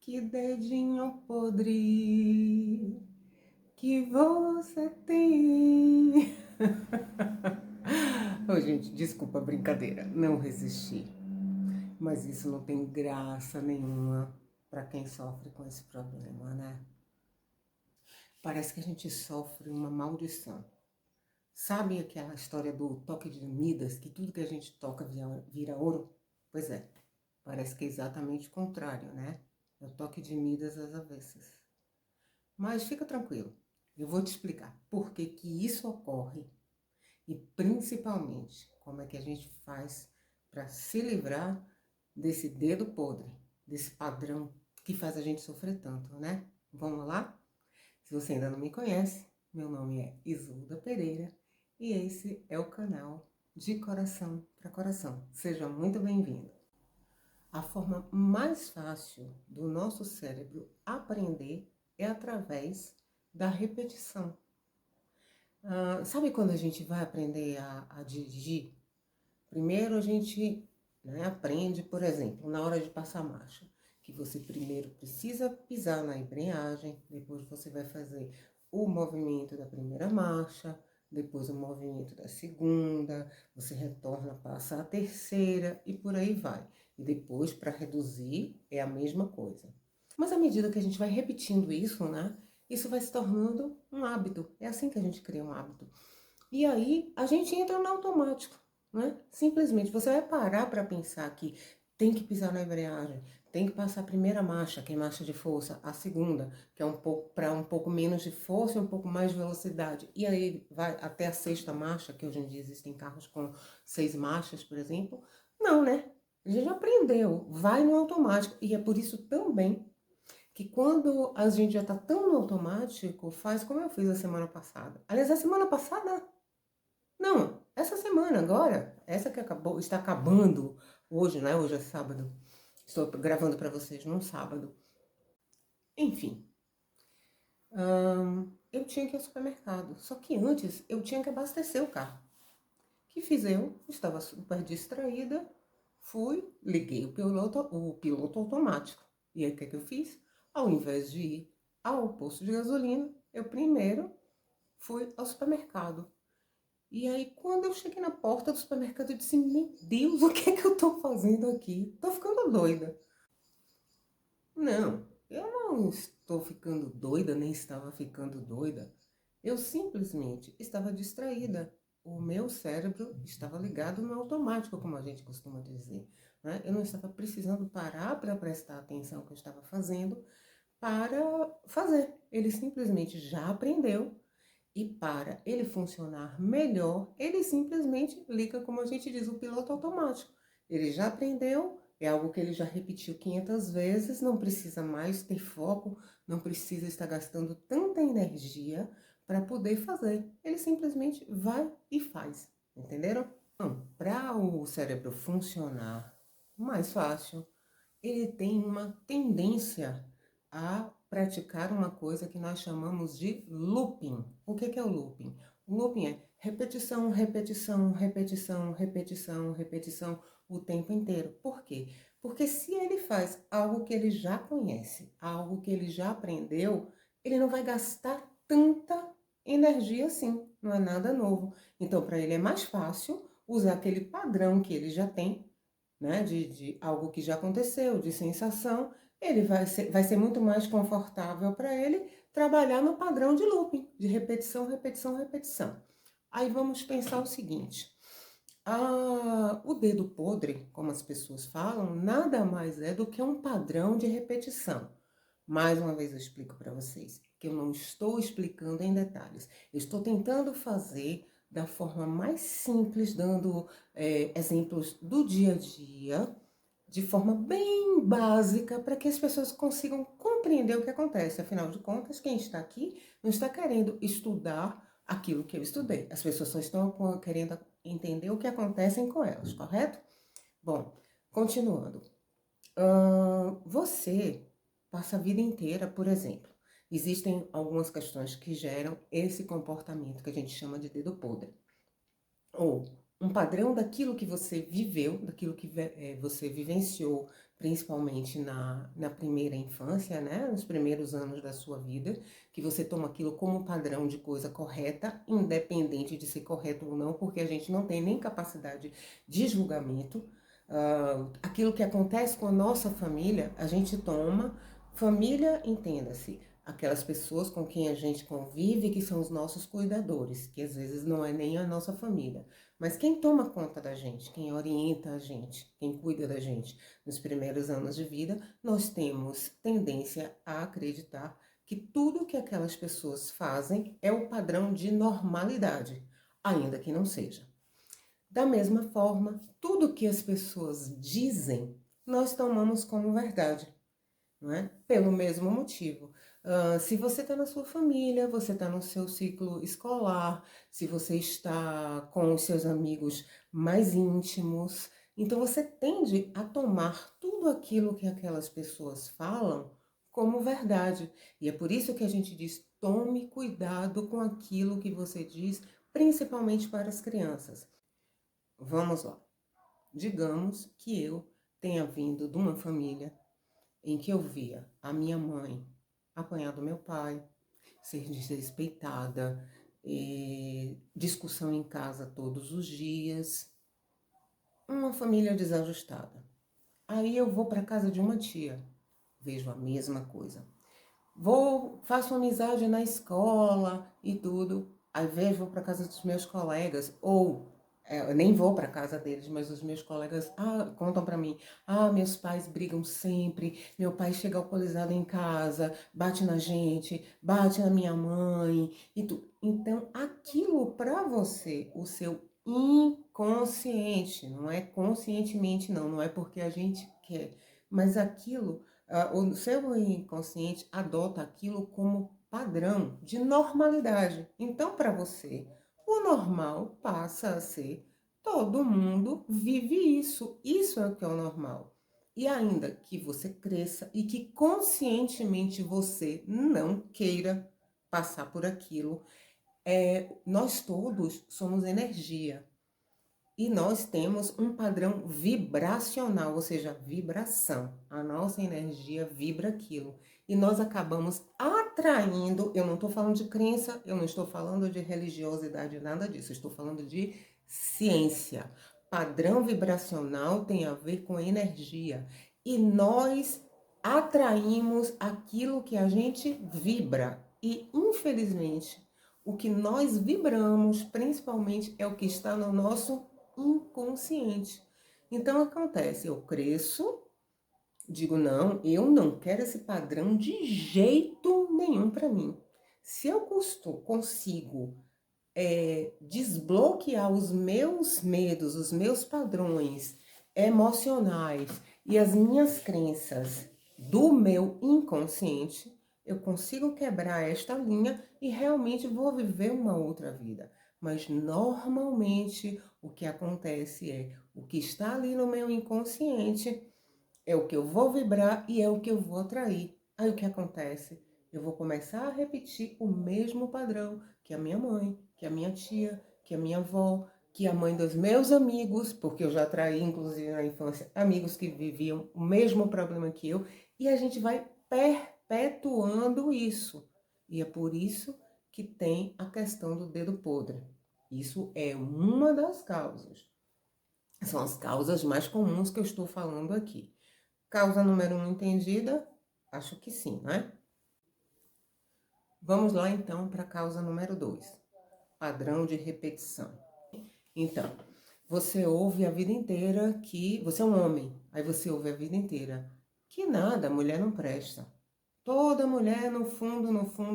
Que dedinho podre que você tem. Ô, gente, desculpa a brincadeira, não resisti. Mas isso não tem graça nenhuma para quem sofre com esse problema, né? Parece que a gente sofre uma maldição. Sabe aquela história do toque de Midas, que tudo que a gente toca vira ouro? Pois é, parece que é exatamente o contrário, né? É o toque de Midas às avessas. Mas fica tranquilo, eu vou te explicar por que que isso ocorre e principalmente como é que a gente faz para se livrar desse dedo podre, desse padrão que faz a gente sofrer tanto, né? Vamos lá? Se você ainda não me conhece, meu nome é Isolda Pereira e esse é o canal De Coração para Coração. Seja muito bem-vindo. A forma mais fácil do nosso cérebro aprender é através da repetição. Sabe quando a gente vai aprender a dirigir? Primeiro a gente, né, aprende, por exemplo, na hora de passar marcha, que você primeiro precisa pisar na embreagem, depois você vai fazer o movimento da primeira marcha, depois o movimento da segunda, você retorna, passa a terceira e por aí vai. E depois, para reduzir, é a mesma coisa. Mas à medida que a gente vai repetindo isso, né, isso vai se tornando um hábito. É assim que a gente cria um hábito. E aí a gente entra no automático, né? Simplesmente você vai parar para pensar que tem que pisar na embreagem, tem que passar a primeira marcha, que é marcha de força, a segunda, que é um pouco para um pouco menos de força e um pouco mais de velocidade. E aí vai até a sexta marcha, que hoje em dia existem carros com 6 marchas, por exemplo. Não, né? A gente já aprendeu, vai no automático. E é por isso também que quando a gente já está tão no automático, faz como eu fiz a semana passada. Aliás, a semana passada não, essa semana agora, essa que acabou, está acabando hoje, né? Hoje é sábado. Estou gravando para vocês num sábado. Enfim, eu tinha que ir ao supermercado. Só que antes eu tinha que abastecer o carro. O que fiz eu? Estava super distraída. Fui, liguei o piloto automático. E aí o que, é que eu fiz? Ao invés de ir ao posto de gasolina, eu primeiro fui ao supermercado. E aí, quando eu cheguei na porta do supermercado, eu disse, meu Deus, o que é que eu tô fazendo aqui? Tô ficando doida. Não, eu não estou ficando doida, nem estava ficando doida. Eu simplesmente estava distraída. O meu cérebro estava ligado no automático, como a gente costuma dizer, né? Eu não estava precisando parar para prestar atenção no que eu estava fazendo para fazer. Ele simplesmente já aprendeu e para ele funcionar melhor, ele simplesmente liga, como a gente diz, o piloto automático. Ele já aprendeu, é algo que ele já repetiu 500 vezes, não precisa mais ter foco, não precisa estar gastando tanta energia para poder fazer. Ele simplesmente vai e faz, entenderam? Então, para o cérebro funcionar mais fácil, ele tem uma tendência a praticar uma coisa que nós chamamos de looping. O que é o looping? O looping é repetição, repetição, repetição, repetição, repetição o tempo inteiro. Por quê? Porque se ele faz algo que ele já conhece, algo que ele já aprendeu, ele não vai gastar tanta energia assim, não é nada novo. Então, para ele é mais fácil usar aquele padrão que ele já tem, né, de algo que já aconteceu, de sensação, ele vai ser muito mais confortável para ele trabalhar no padrão de looping, de repetição, repetição, repetição. Aí vamos pensar o seguinte: o dedo podre, como as pessoas falam, nada mais é do que um padrão de repetição. Mais uma vez eu explico para vocês que eu não estou explicando em detalhes. Eu estou tentando fazer da forma mais simples, dando exemplos do dia a dia, de forma bem básica, para que as pessoas consigam compreender o que acontece. Afinal de contas, quem está aqui não está querendo estudar aquilo que eu estudei. As pessoas só estão querendo entender o que acontece com elas, correto? Bom, continuando. Você passa a vida inteira, por exemplo, existem algumas questões que geram esse comportamento que a gente chama de dedo podre. Ou um padrão daquilo que você viveu, daquilo que você vivenciou, principalmente na primeira infância, né? Nos primeiros anos da sua vida, que você toma aquilo como padrão de coisa correta, independente de ser correto ou não, porque a gente não tem nem capacidade de julgamento. Aquilo que acontece com a nossa família, a gente toma. Família, entenda-se, aquelas pessoas com quem a gente convive, que são os nossos cuidadores, que às vezes não é nem a nossa família. Mas quem toma conta da gente, quem orienta a gente, quem cuida da gente nos primeiros anos de vida, nós temos tendência a acreditar que tudo que aquelas pessoas fazem é o padrão de normalidade, ainda que não seja. Da mesma forma, tudo que as pessoas dizem, nós tomamos como verdade, não é? Pelo mesmo motivo. Se você está na sua família, você está no seu ciclo escolar, se você está com os seus amigos mais íntimos, então você tende a tomar tudo aquilo que aquelas pessoas falam como verdade. E é por isso que a gente diz: tome cuidado com aquilo que você diz, principalmente para as crianças. Vamos lá. Digamos que eu tenha vindo de uma família em que eu via a minha mãe apanhar do meu pai, ser desrespeitada, discussão em casa todos os dias, uma família desajustada. Aí eu vou para casa de uma tia, vejo a mesma coisa. Faço amizade na escola e tudo. Às vezes vou para casa dos meus colegas, ou eu nem vou para casa deles, mas os meus colegas contam para mim: meus pais brigam sempre, meu pai chega alcoolizado em casa, bate na gente, bate na minha mãe e tudo. Então, aquilo para você, o seu inconsciente, não é conscientemente não é porque a gente quer, mas aquilo o seu inconsciente adota aquilo como padrão de normalidade. Então, para você, o normal passa a ser: todo mundo vive isso. Isso é o que é o normal. E ainda que você cresça e que conscientemente você não queira passar por aquilo, nós todos somos energia. E nós temos um padrão vibracional, ou seja, vibração. A nossa energia vibra aquilo. E nós acabamos atraindo, eu não estou falando de crença, eu não estou falando de religiosidade, nada disso. Eu estou falando de ciência. Padrão vibracional tem a ver com energia. E nós atraímos aquilo que a gente vibra. E, infelizmente, o que nós vibramos, principalmente, é o que está no nosso inconsciente. Então acontece, eu cresço, digo: não, eu não quero esse padrão de jeito nenhum para mim. Se eu consigo desbloquear os meus medos, os meus padrões emocionais e as minhas crenças do meu inconsciente, eu consigo quebrar esta linha e realmente vou viver uma outra vida. Mas normalmente o que acontece é: o que está ali no meu inconsciente é o que eu vou vibrar e é o que eu vou atrair. Aí o que acontece? Eu vou começar a repetir o mesmo padrão que a minha mãe, que a minha tia, que a minha avó, que a mãe dos meus amigos, porque eu já atraí, inclusive na infância, amigos que viviam o mesmo problema que eu, e a gente vai perpetuando isso. E é por isso que tem a questão do dedo podre. Isso é uma das causas. São as causas mais comuns que eu estou falando aqui. Causa número 1 entendida? Acho que sim, né? Vamos lá então para a causa número 2. Padrão de repetição. Então, você ouve a vida inteira que você é um homem, aí você ouve a vida inteira que nada, a mulher não presta. Toda mulher, no fundo,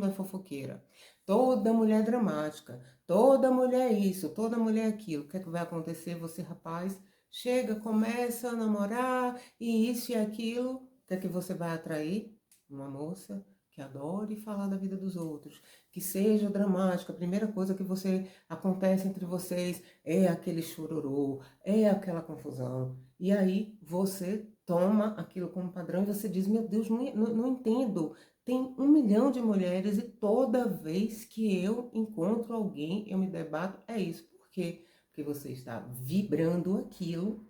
é fofoqueira. Toda mulher é dramática. Toda mulher é isso, toda mulher é aquilo. O que é que vai acontecer? Você, rapaz, chega, começa a namorar e isso e aquilo. O que é que você vai atrair? Uma moça que adore falar da vida dos outros, que seja dramática. A primeira coisa que acontece entre vocês é aquele chororô, é aquela confusão. E aí você toma aquilo como padrão e você diz: meu Deus, não entendo. Tem 1 milhão de mulheres e toda vez que eu encontro alguém, eu me debato. É isso. Por quê? Porque porque você está vibrando aquilo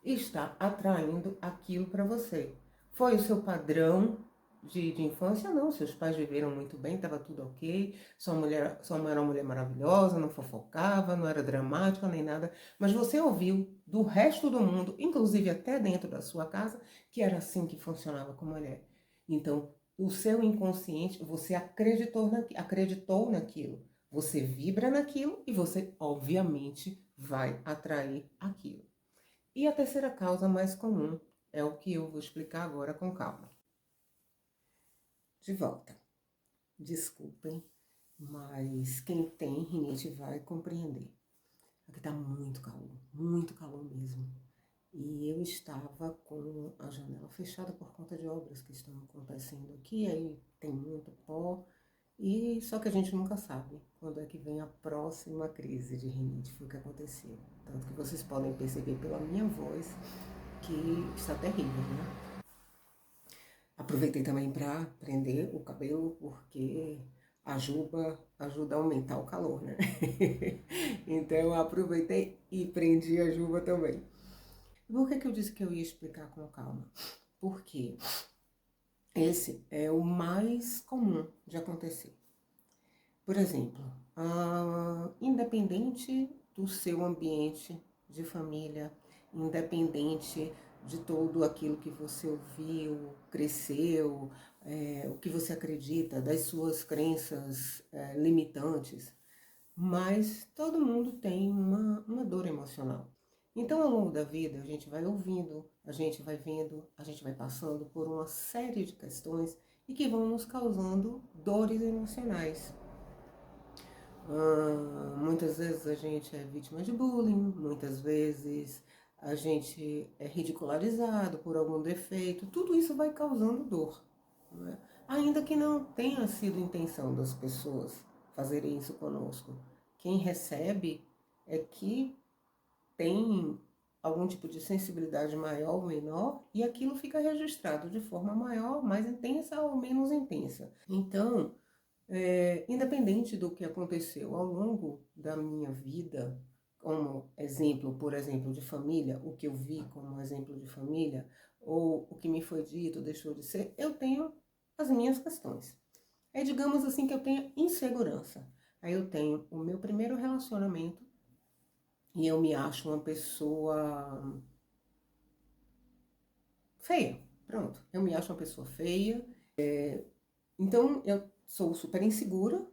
e está atraindo aquilo para você. Foi o seu padrão de infância? Não, seus pais viveram muito bem, estava tudo ok, sua mãe era uma mulher maravilhosa, não fofocava, não era dramática nem nada, mas você ouviu do resto do mundo, inclusive até dentro da sua casa, que era assim que funcionava com mulher. Então, o seu inconsciente, você acreditou naquilo, você vibra naquilo e você, obviamente, vai atrair aquilo. E a terceira causa mais comum é o que eu vou explicar agora com calma. De volta. Desculpem, mas quem tem rinite vai compreender. Aqui tá muito calor mesmo. E eu estava com a janela fechada por conta de obras que estão acontecendo aqui, aí tem muito pó, e só que a gente nunca sabe quando é que vem a próxima crise de rinite, foi o que aconteceu. Tanto que vocês podem perceber pela minha voz que está terrível, né? Aproveitei também para prender o cabelo, porque a juba ajuda a aumentar o calor, né? Então eu aproveitei e prendi a juba também. Por que eu disse que eu ia explicar com calma? Porque esse é o mais comum de acontecer. Por exemplo, independente do seu ambiente de família, independente de tudo aquilo que você ouviu, cresceu, o que você acredita, das suas crenças limitantes, mas todo mundo tem uma dor emocional. Então, ao longo da vida, a gente vai ouvindo, a gente vai vendo, a gente vai passando por uma série de questões e que vão nos causando dores emocionais. Muitas vezes a gente é vítima de bullying, muitas vezes a gente é ridicularizado por algum defeito, tudo isso vai causando dor, né? Ainda que não tenha sido intenção das pessoas fazerem isso conosco. Quem recebe é que tem algum tipo de sensibilidade maior ou menor e aquilo fica registrado de forma maior, mais intensa ou menos intensa. Então, independente do que aconteceu ao longo da minha vida, como exemplo, por exemplo, de família, o que eu vi como exemplo de família, ou o que me foi dito, deixou de ser, eu tenho as minhas questões. Digamos assim que eu tenho insegurança. Aí eu tenho o meu primeiro relacionamento e eu me acho uma pessoa feia. Pronto, eu me acho uma pessoa feia. Então eu sou super insegura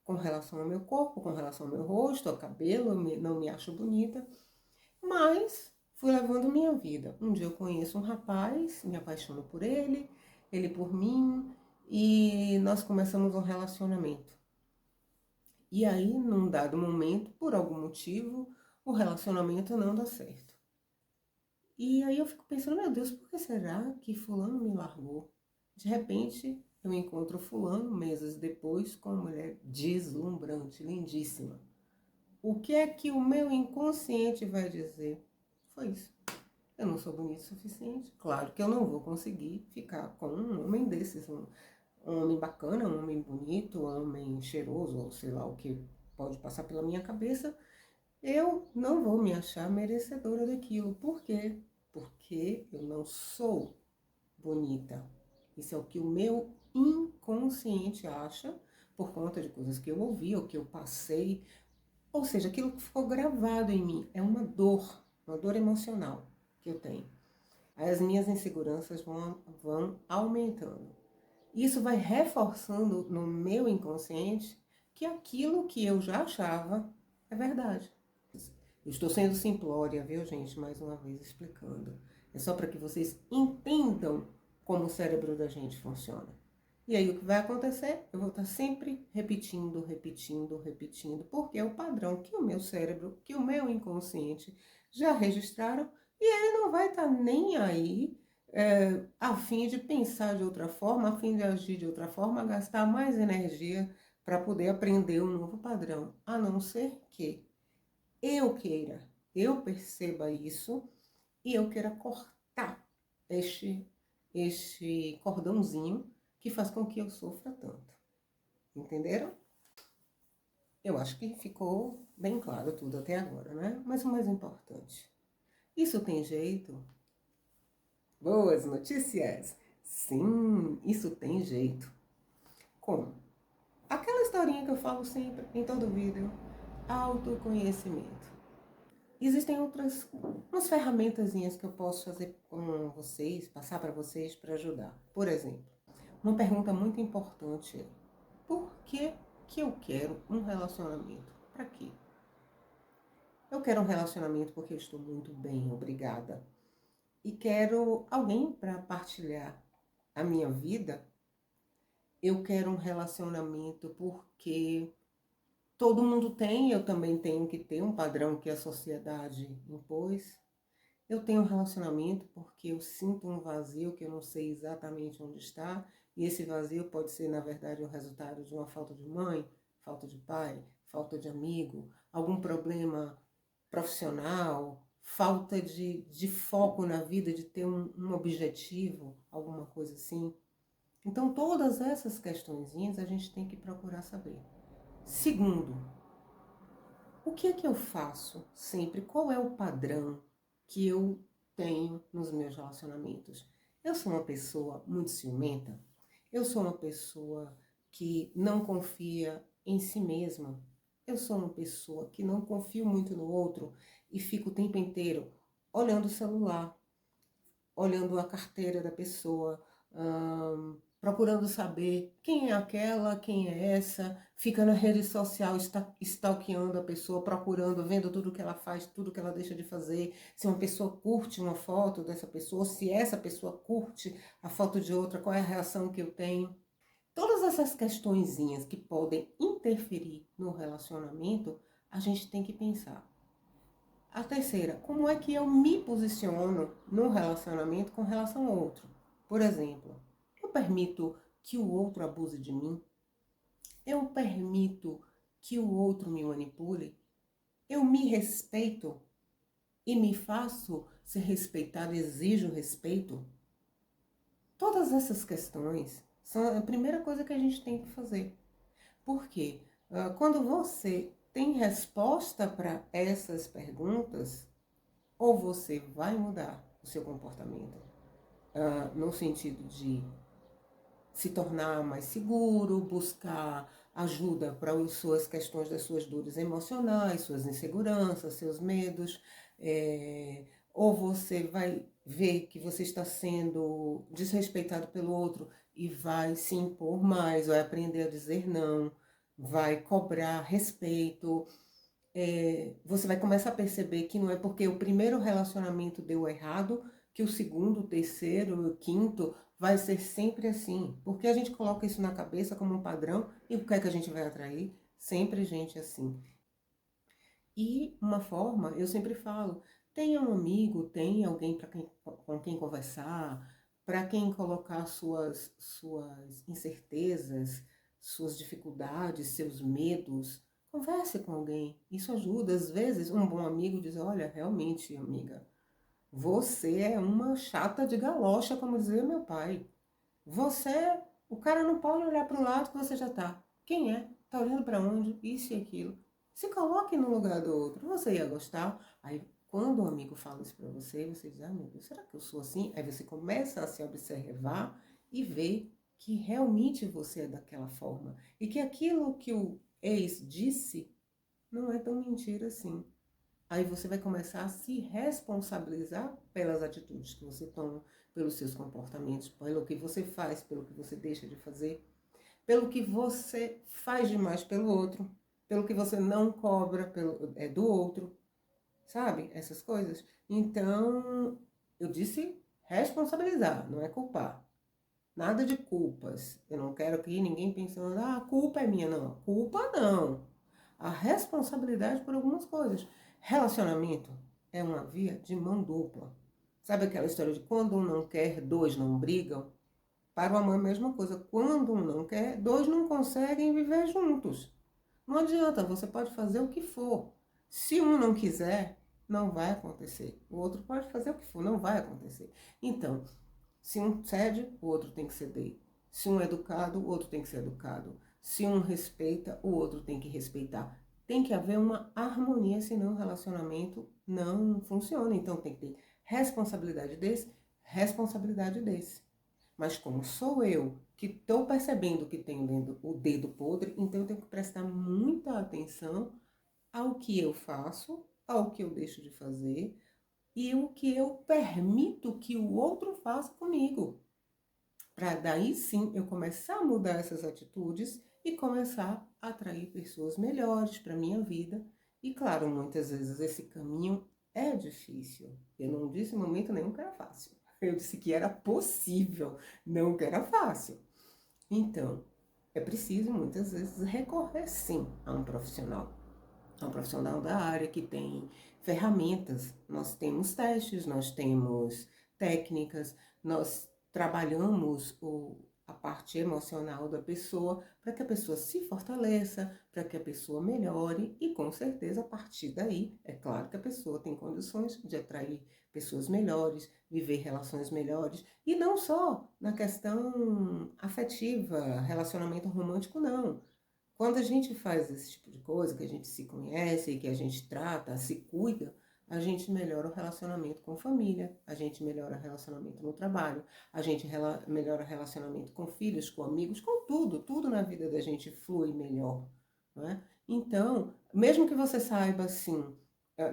com relação ao meu corpo, com relação ao meu rosto, ao cabelo, não me acho bonita, mas fui levando minha vida. Um dia eu conheço um rapaz, me apaixono por ele, ele por mim, e nós começamos um relacionamento. E aí, num dado momento, por algum motivo, o relacionamento não dá certo. E aí eu fico pensando, meu Deus, por que será que fulano me largou? De repente, eu encontro fulano, meses depois, com uma mulher deslumbrante, lindíssima. O que é que o meu inconsciente vai dizer? Foi isso. Eu não sou bonito o suficiente. Claro que eu não vou conseguir ficar com um homem desses, um homem bacana, um homem bonito, um homem cheiroso, ou sei lá o que pode passar pela minha cabeça. Eu não vou me achar merecedora daquilo. Por quê? Porque eu não sou bonita. Isso é o que o meu inconsciente acha por conta de coisas que eu ouvi ou que eu passei. Ou seja, aquilo que ficou gravado em mim é uma dor emocional que eu tenho. Aí as minhas inseguranças vão aumentando. Isso vai reforçando no meu inconsciente que aquilo que eu já achava é verdade. Eu estou sendo simplória, viu, gente? Mais uma vez explicando. É só para que vocês entendam como o cérebro da gente funciona. E aí o que vai acontecer? Eu vou estar sempre repetindo, porque é o padrão que o meu cérebro, que o meu inconsciente já registraram, e ele não vai estar nem aí a fim de pensar de outra forma, a fim de agir de outra forma, gastar mais energia para poder aprender um novo padrão, a não ser que eu queira, eu perceba isso e eu queira cortar este cordãozinho que faz com que eu sofra tanto. Entenderam? Eu acho que ficou bem claro tudo até agora, né? Mas o mais importante, isso tem jeito? Boas notícias! Sim, isso tem jeito. Como? Aquela historinha que eu falo sempre em todo vídeo, autoconhecimento. Existem outras umas ferramentazinhas que eu posso fazer com vocês, passar para vocês para ajudar. Por exemplo, uma pergunta muito importante é: por que eu quero um relacionamento? Para quê? Eu quero um relacionamento porque eu estou muito bem, obrigada. E quero alguém para partilhar a minha vida. Eu quero um relacionamento porque todo mundo tem, eu também tenho que ter um padrão que a sociedade impôs. Eu tenho um relacionamento porque eu sinto um vazio que eu não sei exatamente onde está, e esse vazio pode ser, na verdade, o resultado de uma falta de mãe, falta de pai, falta de amigo, algum problema profissional, falta de foco na vida, de ter um objetivo, alguma coisa assim. Então, todas essas questõezinhas a gente tem que procurar saber. Segundo, o que é que eu faço sempre? Qual é o padrão que eu tenho nos meus relacionamentos? Eu sou uma pessoa muito ciumenta? Eu sou uma pessoa que não confia em si mesma? Eu sou uma pessoa que não confio muito no outro e fico o tempo inteiro olhando o celular, olhando a carteira da pessoa, procurando saber quem é aquela, quem é essa, fica na rede social stalkeando a pessoa, procurando, vendo tudo que ela faz, tudo que ela deixa de fazer, se uma pessoa curte uma foto dessa pessoa, se essa pessoa curte a foto de outra, qual é a reação que eu tenho. Todas essas questõezinhas que podem interferir no relacionamento, a gente tem que pensar. A terceira, como é que eu me posiciono no relacionamento com relação ao outro? Por exemplo, eu permito que o outro abuse de mim? Eu permito que o outro me manipule? Eu me respeito e me faço ser respeitado, exijo respeito? Todas essas questões são a primeira coisa que a gente tem que fazer. Por quê? Quando você tem resposta para essas perguntas, ou você vai mudar o seu comportamento, no sentido de se tornar mais seguro, buscar ajuda para as suas questões das suas dores emocionais, suas inseguranças, seus medos, ou você vai ver que você está sendo desrespeitado pelo outro e vai se impor mais, vai aprender a dizer não, vai cobrar respeito. Você vai começar a perceber que não é porque o primeiro relacionamento deu errado que o segundo, o terceiro, o quinto vai ser sempre assim. Porque a gente coloca isso na cabeça como um padrão e o que é que a gente vai atrair? Sempre gente assim. E uma forma, eu sempre falo, tenha um amigo, tenha alguém com quem conversar, para quem colocar suas incertezas, suas dificuldades, seus medos. Converse com alguém, isso ajuda. Às vezes, um bom amigo diz: olha, realmente, amiga, você é uma chata de galocha, como dizia meu pai. Você, o cara não pode olhar para o lado que você já está. Quem é? Está olhando para onde? Isso e aquilo. Se coloque no lugar do outro. Você ia gostar? Aí, quando um amigo fala isso para você, você diz: ah, meu Deus, será que eu sou assim? Aí você começa a se observar e ver que realmente você é daquela forma. E que aquilo que o ex disse não é tão mentira assim. Aí você vai começar a se responsabilizar pelas atitudes que você toma, pelos seus comportamentos, pelo que você faz, pelo que você deixa de fazer, pelo que você faz demais pelo outro, pelo que você não cobra do outro, sabe? Essas coisas. Então, eu disse responsabilizar, não é culpar. Nada de culpas. Eu não quero que ninguém pensando: ah, a culpa é minha. Não, culpa não. A responsabilidade por algumas coisas. Relacionamento é uma via de mão dupla. Sabe aquela história de quando um não quer, dois não brigam? Para o amor é a mesma coisa. Quando um não quer, dois não conseguem viver juntos. Não adianta, você pode fazer o que for. Se um não quiser, não vai acontecer. O outro pode fazer o que for, não vai acontecer. Então, se um cede, o outro tem que ceder. Se um é educado, o outro tem que ser educado. Se um respeita, o outro tem que respeitar. tem que haver uma harmonia, senão o relacionamento não funciona. Então tem que ter responsabilidade desse. Mas como sou eu que estou percebendo que tenho o dedo podre, então eu tenho que prestar muita atenção ao que eu faço, ao que eu deixo de fazer e o que eu permito que o outro faça comigo. Para daí sim eu começar a mudar essas atitudes e começar a atrair pessoas melhores para a minha vida. E claro, muitas vezes esse caminho é difícil. Eu não disse em momento nenhum que era fácil. Eu disse que era possível, não que era fácil. Então, é preciso muitas vezes recorrer sim a um profissional. A um profissional da área que tem ferramentas. Nós temos testes, nós temos técnicas, nós trabalhamos a parte emocional da pessoa para que a pessoa se fortaleça, para que a pessoa melhore e com certeza a partir daí, é claro que a pessoa tem condições de atrair pessoas melhores, viver relações melhores e não só na questão afetiva, relacionamento romântico, não. Quando a gente faz esse tipo de coisa, que a gente se conhece, que a gente trata, se cuida, a gente melhora o relacionamento com a família, a gente melhora o relacionamento no trabalho, a gente melhora o relacionamento com filhos, com amigos, com tudo, tudo na vida da gente flui melhor, não é? Então, mesmo que você saiba assim,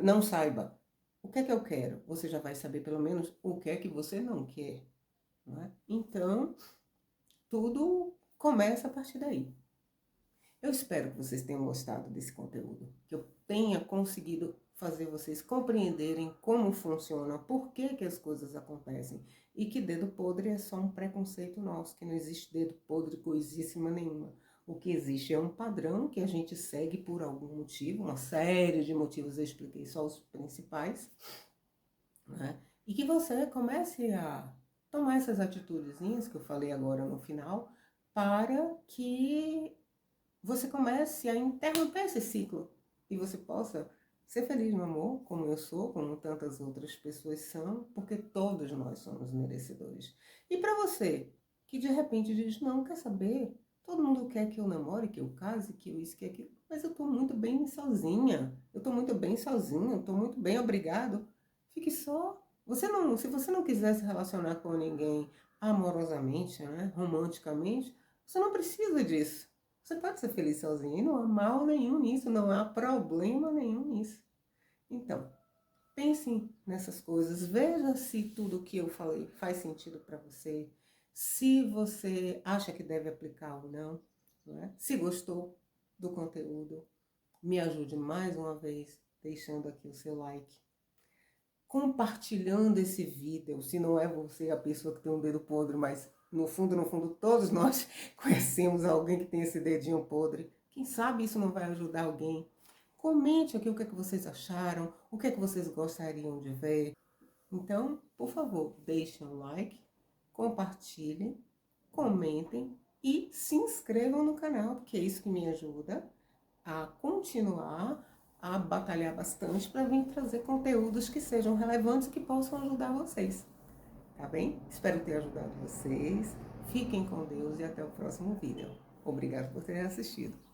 não saiba o que é que eu quero, você já vai saber pelo menos o que é que você não quer, não é? Então, tudo começa a partir daí. Eu espero que vocês tenham gostado desse conteúdo, que eu tenha conseguido fazer vocês compreenderem como funciona, por que que as coisas acontecem e que dedo podre é só um preconceito nosso, que não existe dedo podre coisíssima nenhuma. O que existe é um padrão que a gente segue por algum motivo, uma série de motivos, eu expliquei só os principais, né? E que você comece a tomar essas atitudezinhas que eu falei agora no final, para que você comece a interromper esse ciclo e você possa ser feliz no amor, como eu sou, como tantas outras pessoas são, porque todos nós somos merecedores. E para você, que de repente diz, não, quer saber? Todo mundo quer que eu namore, que eu case, que eu isso, que aquilo, mas eu estou muito bem sozinha, eu estou muito bem sozinha, eu estou muito bem, obrigado. Fique só. Você não, se você não quiser se relacionar com ninguém amorosamente, né, romanticamente, você não precisa disso. Você pode ser feliz sozinho e não há mal nenhum nisso, não há problema nenhum nisso. Então, pense nessas coisas, veja se tudo o que eu falei faz sentido para você, se você acha que deve aplicar ou não, não é? Se gostou do conteúdo, me ajude mais uma vez deixando aqui o seu like, compartilhando esse vídeo, se não é você a pessoa que tem um dedo podre, mas no fundo, todos nós conhecemos alguém que tem esse dedinho podre. Quem sabe isso não vai ajudar alguém? Comente aqui o que é que vocês acharam, o que é que vocês gostariam de ver. Então, por favor, deixem um like, compartilhem, comentem e se inscrevam no canal, porque é isso que me ajuda a continuar a batalhar bastante para vir trazer conteúdos que sejam relevantes e que possam ajudar vocês. Tá bem? Espero ter ajudado vocês. Fiquem com Deus e até o próximo vídeo. Obrigado por terem assistido.